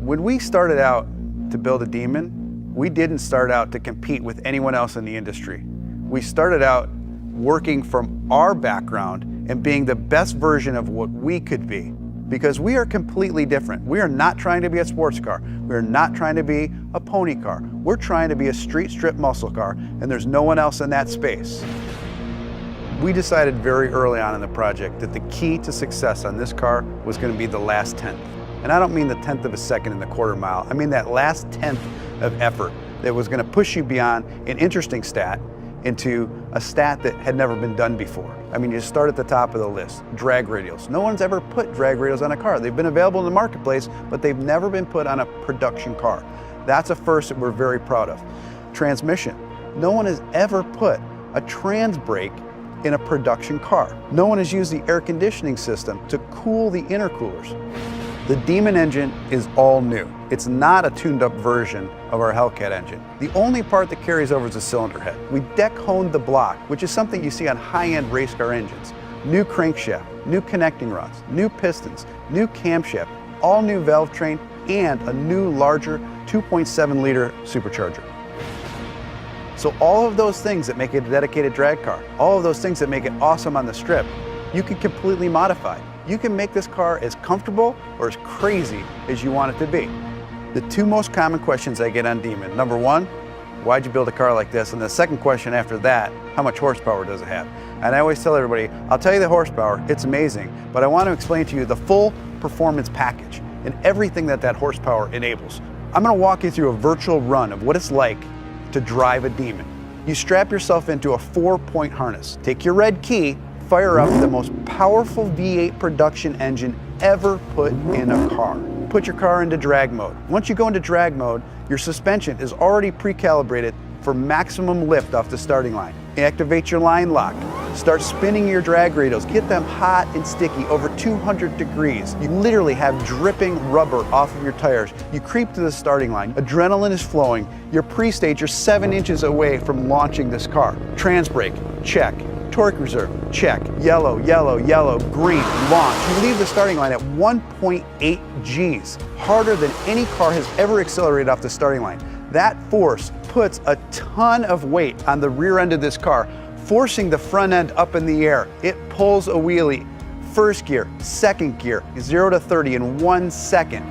When we started out to build a Demon, we didn't start out to compete with anyone else in the industry. We started out working from our background and being the best version of what we could be, because we are completely different. We are not trying to be a sports car. We are not trying to be a pony car. We're trying to be a street strip muscle car, and there's no one else in that space. We decided very early on in the project that the key to success on this car was going to be the last tenth. And I don't mean the tenth of a second in the quarter mile. I mean that last tenth of effort that was going to push you beyond an interesting stat into a stat that had never been done before. I mean, you start at the top of the list, drag radials. No one's ever put drag radials on a car. They've been available in the marketplace, but they've never been put on a production car. That's a first that we're very proud of. Transmission. No one has ever put a trans brake in a production car. No one has used the air conditioning system to cool the intercoolers. The Demon engine is all new. It's not a tuned up version of our Hellcat engine. The only part that carries over is the cylinder head. We deck honed the block, which is something you see on high-end race car engines. New crankshaft, new connecting rods, new pistons, new camshaft, all new valve train, and a new larger 2.7 liter supercharger. So all of those things that make it a dedicated drag car, all of those things that make it awesome on the strip, you can completely modify. You can make this car as comfortable or as crazy as you want it to be. The two most common questions I get on Demon: number one, why'd you build a car like this? And the second question after that, how much horsepower does it have? And I always tell everybody, I'll tell you the horsepower, it's amazing, but I want to explain to you the full performance package and everything that that horsepower enables. I'm going to walk you through a virtual run of what it's like to drive a Demon. You strap yourself into a 4-point harness, take your red key, fire up the most powerful V8 production engine ever put in a car. Put your car into drag mode. Once you go into drag mode, your suspension is already pre-calibrated for maximum lift off the starting line. Activate your line lock. Start spinning your drag radials. Get them hot and sticky over 200 degrees. You literally have dripping rubber off of your tires. You creep to the starting line. Adrenaline is flowing. You're pre-stage. You're 7 inches away from launching this car. Trans brake, check. Torque reserve, check. Yellow, yellow, yellow, green, launch. You leave the starting line at 1.8 Gs, harder than any car has ever accelerated off the starting line. That force puts a ton of weight on the rear end of this car, forcing the front end up in the air. It pulls a wheelie. First gear, second gear, 0 to 30 in 1 second.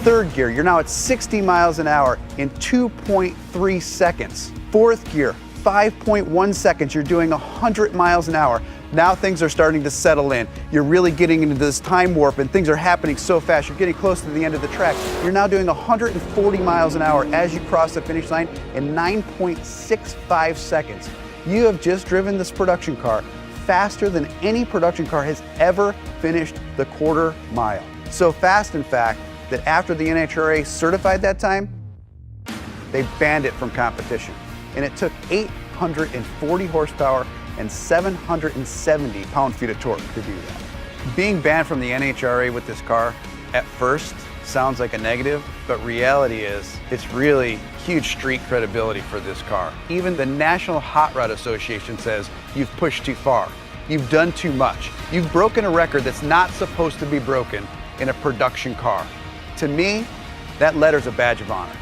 Third gear, you're now at 60 miles an hour in 2.3 seconds. Fourth gear, 5.1 seconds, you're doing 100 miles an hour. Now things are starting to settle in. You're really getting into this time warp and things are happening so fast. You're getting close to the end of the track. You're now doing 140 miles an hour as you cross the finish line in 9.65 seconds. You have just driven this production car faster than any production car has ever finished the quarter mile. So fast, in fact, that after the NHRA certified that time, they banned it from competition. And it took 840 horsepower and 770 pound-feet of torque to do that. Being banned from the NHRA with this car at first sounds like a negative, but reality is it's really huge street credibility for this car. Even the National Hot Rod Association says you've pushed too far. You've done too much. You've broken a record that's not supposed to be broken in a production car. To me, that letter's a badge of honor.